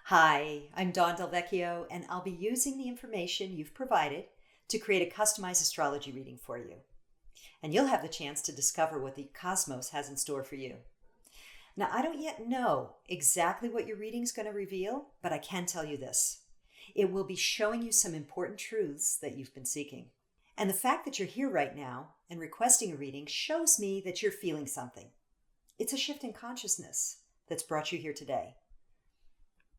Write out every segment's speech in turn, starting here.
Hi, I'm Dawn Del Vecchio, and I'll be using the information you've provided to create a customized astrology reading for you. And you'll have the chance to discover what the cosmos has in store for you. Now, I don't yet know exactly what your reading's going to reveal, but I can tell you this. It will be showing you some important truths that you've been seeking. And the fact that you're here right now and requesting a reading shows me that you're feeling something. It's a shift in consciousness that's brought you here today.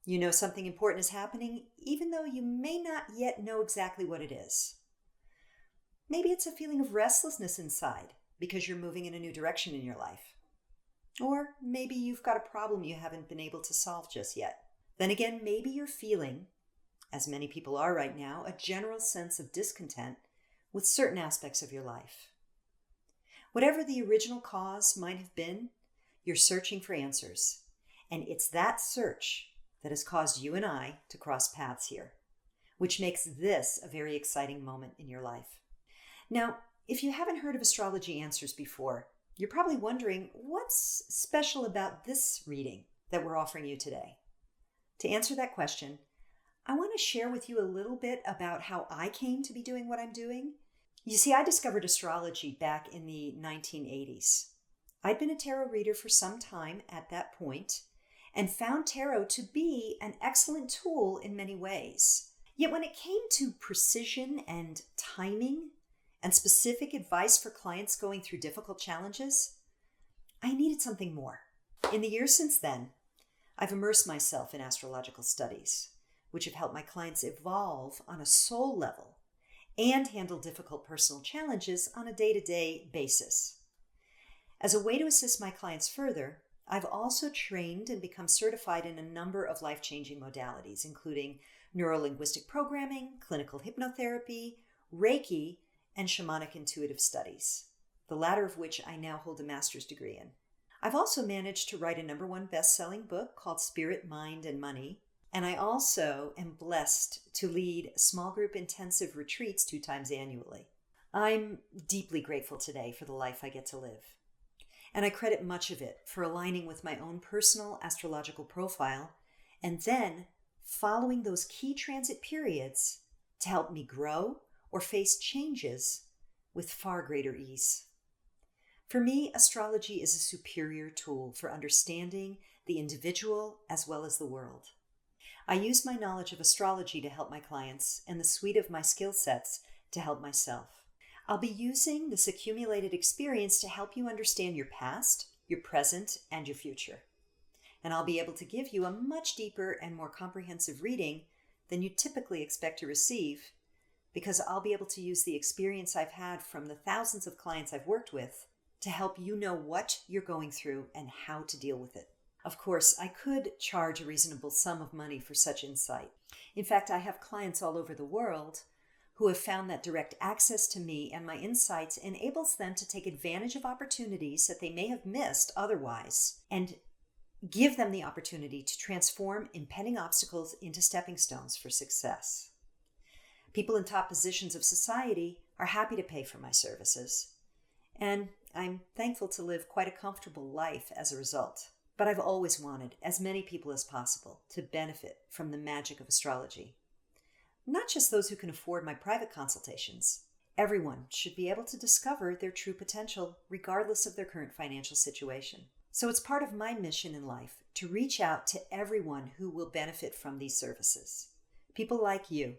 You know something important is happening, even though you may not yet know exactly what it is. Maybe it's a feeling of restlessness inside because you're moving in a new direction in your life. Or maybe you've got a problem you haven't been able to solve just yet. Then again, maybe you're feeling, as many people are right now, a general sense of discontent with certain aspects of your life. Whatever the original cause might have been, you're searching for answers. And it's that search that has caused you and I to cross paths here, which makes this a very exciting moment in your life. Now, if you haven't heard of Astrology Answers before, you're probably wondering what's special about this reading that we're offering you today. To answer that question, I want to share with you a little bit about how I came to be doing what I'm doing. You see, I discovered astrology back in the 1980s. I'd been a tarot reader for some time at that point, and found tarot to be an excellent tool in many ways. Yet when it came to precision and timing and specific advice for clients going through difficult challenges, I needed something more. In the years since then, I've immersed myself in astrological studies, which have helped my clients evolve on a soul level and handle difficult personal challenges on a day-to-day basis. As a way to assist my clients further, I've also trained and become certified in a number of life-changing modalities, including neuro-linguistic programming, clinical hypnotherapy, Reiki, and shamanic intuitive studies, the latter of which I now hold a master's degree in. I've also managed to write a #1 best-selling book called Spirit, Mind, and Money, and I also am blessed to lead small group intensive retreats 2 times annually. I'm deeply grateful today for the life I get to live. And I credit much of it for aligning with my own personal astrological profile and then following those key transit periods to help me grow or face changes with far greater ease. For me, astrology is a superior tool for understanding the individual as well as the world. I use my knowledge of astrology to help my clients and the suite of my skill sets to help myself. I'll be using this accumulated experience to help you understand your past, your present, and your future. And I'll be able to give you a much deeper and more comprehensive reading than you typically expect to receive, because I'll be able to use the experience I've had from the thousands of clients I've worked with to help you know what you're going through and how to deal with it. Of course, I could charge a reasonable sum of money for such insight. In fact, I have clients all over the world who have found that direct access to me and my insights enables them to take advantage of opportunities that they may have missed otherwise and give them the opportunity to transform impending obstacles into stepping stones for success. People in top positions of society are happy to pay for my services, and I'm thankful to live quite a comfortable life as a result. But I've always wanted as many people as possible to benefit from the magic of astrology. Not just those who can afford my private consultations. Everyone should be able to discover their true potential regardless of their current financial situation. So it's part of my mission in life to reach out to everyone who will benefit from these services. People like you.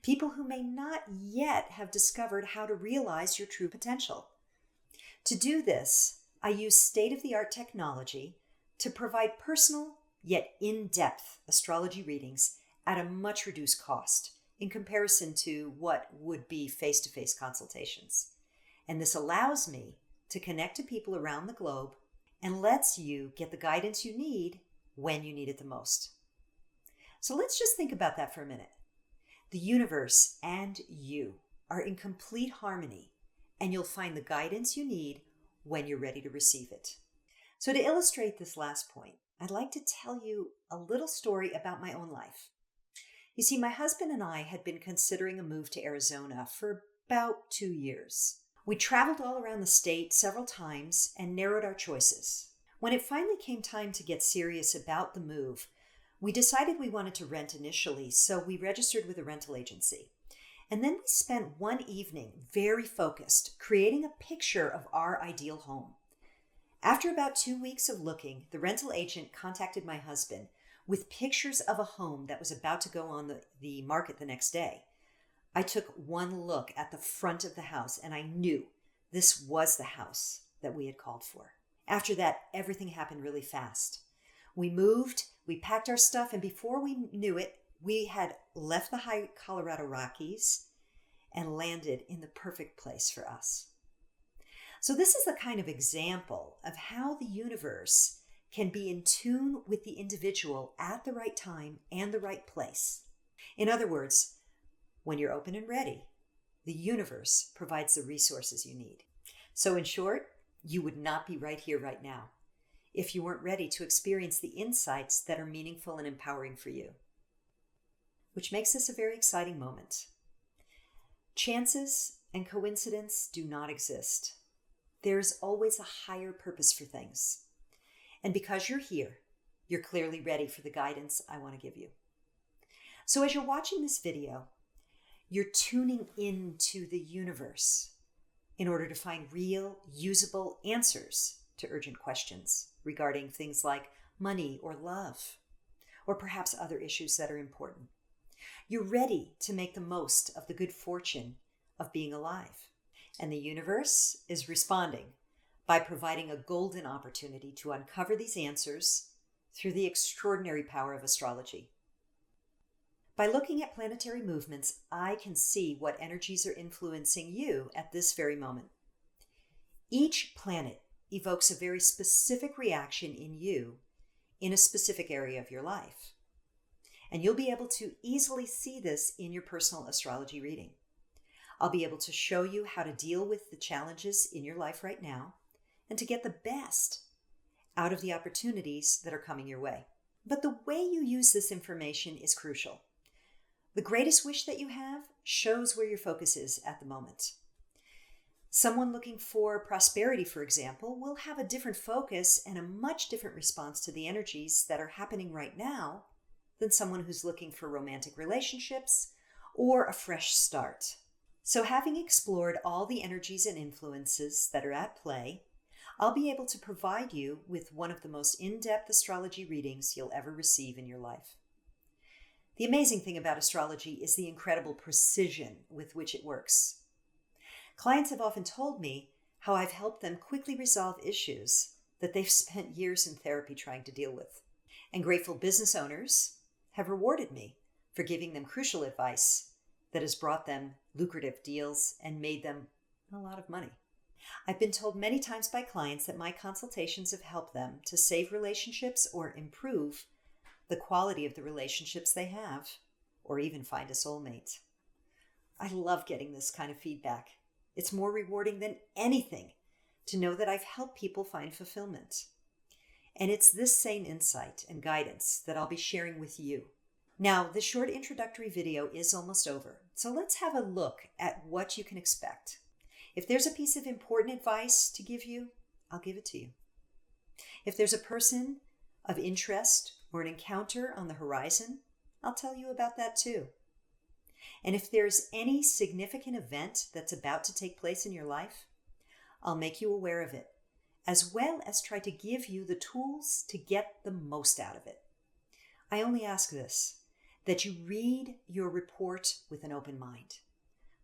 People who may not yet have discovered how to realize your true potential. To do this, I use state-of-the-art technology to provide personal yet in-depth astrology readings at a much reduced cost in comparison to what would be face-to-face consultations. And this allows me to connect to people around the globe and lets you get the guidance you need when you need it the most. So let's just think about that for a minute. The universe and you are in complete harmony, and you'll find the guidance you need when you're ready to receive it. So to illustrate this last point, I'd like to tell you a little story about my own life. You see, my husband and I had been considering a move to Arizona for about 2 years. We traveled all around the state several times and narrowed our choices. When it finally came time to get serious about the move, We decided we wanted to rent initially, so we registered with a rental agency. And then we spent one evening very focused, creating a picture of our ideal home. After about 2 weeks of looking, the rental agent contacted my husband with pictures of a home that was about to go on the market the next day. I took one look at the front of the house and I knew this was the house that we had called for. After that, everything happened really fast. We moved, we packed our stuff, and before we knew it, we had left the high Colorado Rockies and landed in the perfect place for us. So this is the kind of example of how the universe can be in tune with the individual at the right time and the right place. In other words, when you're open and ready, the universe provides the resources you need. So in short, you would not be right here right now if you weren't ready to experience the insights that are meaningful and empowering for you. Which makes this a very exciting moment. Chances and coincidence do not exist. There's always a higher purpose for things. And because you're here, you're clearly ready for the guidance I want to give you. So as you're watching this video, you're tuning into the universe in order to find real, usable answers to urgent questions regarding things like money or love, or perhaps other issues that are important. You're ready to make the most of the good fortune of being alive. And the universe is responding by providing a golden opportunity to uncover these answers through the extraordinary power of astrology. By looking at planetary movements, I can see what energies are influencing you at this very moment. Each planet evokes a very specific reaction in you in a specific area of your life. And you'll be able to easily see this in your personal astrology reading. I'll be able to show you how to deal with the challenges in your life right now and to get the best out of the opportunities that are coming your way. But the way you use this information is crucial. The greatest wish that you have shows where your focus is at the moment. Someone looking for prosperity, for example, will have a different focus and a much different response to the energies that are happening right now than someone who's looking for romantic relationships or a fresh start. So having explored all the energies and influences that are at play, I'll be able to provide you with one of the most in-depth astrology readings you'll ever receive in your life. The amazing thing about astrology is the incredible precision with which it works. Clients have often told me how I've helped them quickly resolve issues that they've spent years in therapy trying to deal with. And grateful business owners have rewarded me for giving them crucial advice that has brought them lucrative deals and made them a lot of money. I've been told many times by clients that my consultations have helped them to save relationships or improve the quality of the relationships they have, or even find a soulmate. I love getting this kind of feedback. It's more rewarding than anything to know that I've helped people find fulfillment. And it's this same insight and guidance that I'll be sharing with you. Now, the short introductory video is almost over, so let's have a look at what you can expect. If there's a piece of important advice to give you, I'll give it to you. If there's a person of interest or an encounter on the horizon, I'll tell you about that too. And if there's any significant event that's about to take place in your life, I'll make you aware of it, as well as try to give you the tools to get the most out of it. I only ask this, that you read your report with an open mind.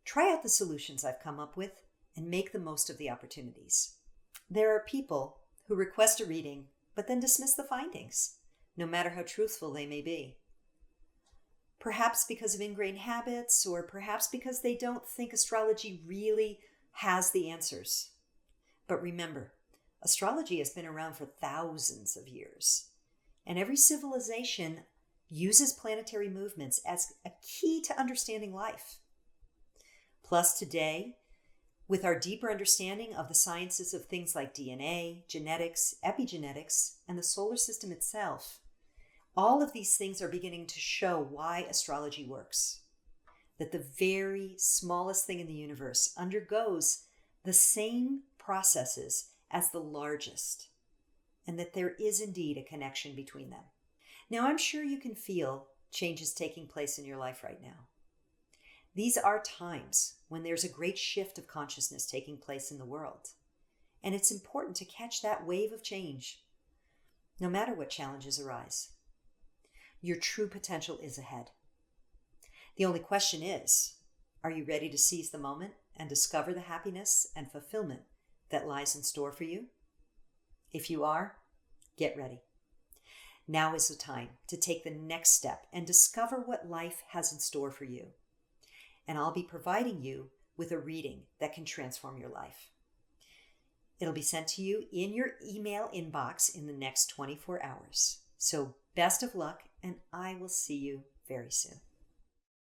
Try out the solutions I've come up with and make the most of the opportunities. There are people who request a reading, but then dismiss the findings, no matter how truthful they may be. Perhaps because of ingrained habits, or perhaps because they don't think astrology really has the answers. But remember, astrology has been around for thousands of years, and every civilization uses planetary movements as a key to understanding life. Plus today, with our deeper understanding of the sciences of things like DNA, genetics, epigenetics, and the solar system itself, all of these things are beginning to show why astrology works. That the very smallest thing in the universe undergoes the same processes as the largest, and that there is indeed a connection between them. Now, I'm sure you can feel changes taking place in your life right now. These are times when there's a great shift of consciousness taking place in the world. And it's important to catch that wave of change, no matter what challenges arise. Your true potential is ahead. The only question is, are you ready to seize the moment and discover the happiness and fulfillment that lies in store for you? If you are, get ready. Now is the time to take the next step and discover what life has in store for you. And I'll be providing you with a reading that can transform your life. It'll be sent to you in your email inbox in the next 24 hours. So best of luck, and I will see you very soon.